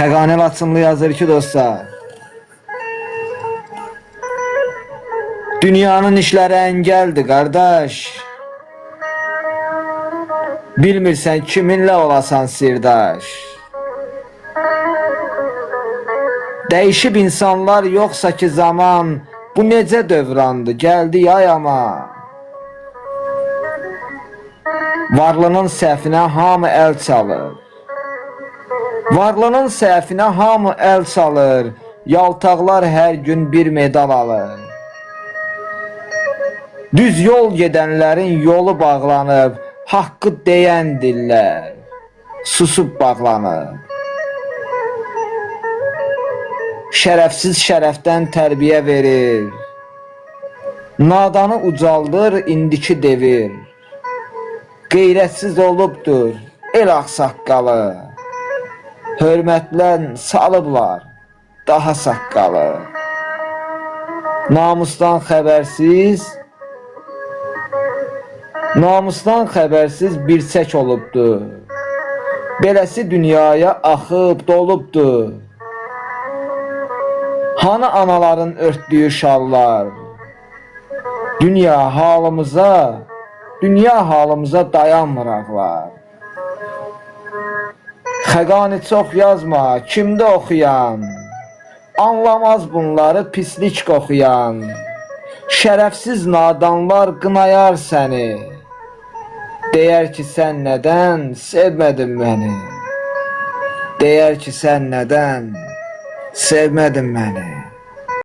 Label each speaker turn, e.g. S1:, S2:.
S1: Xəqani Laçınlı yazır ki, dostlar, dünyanın işləri əngəldir, qardaş. Bilmirsən kiminlə olasan sirdaş. Dəyişib insanlar yoxsa ki zaman, bu necə dövrandı, gəldi yayama. Varlının səhvinə hamı əl çalır. Varlının səhvinə hamı əl çalır. Yaltaqlar hər gün bir medal alır. Düz yol gedənlərin yolu bağlanıb, haqqı deyən dillər susub bağlanıb. Şərəfsiz şərəfdən tərbiyə verir. Nadanı ucaldır indiki devir. Qeyrətsiz olubdur el ağsaqqalı. Hörmətlə salıblar daha saqqalı. Namusdan xəbərsiz bir çək olubdur. Beləsi dünyaya axıb dolubdur. Hanı anaların örtdüyü şallar? Dünya halımıza dayanmır ağlar. Xəqani çox yazma, kimdə oxuyan? Anlamaz bunları pislik qoxuyan. Şərəfsiz nadanlar qınayar səni. Deyər ki, sən nədən sevmədin məni? Deyər ki, sən nədən sevmədin məni?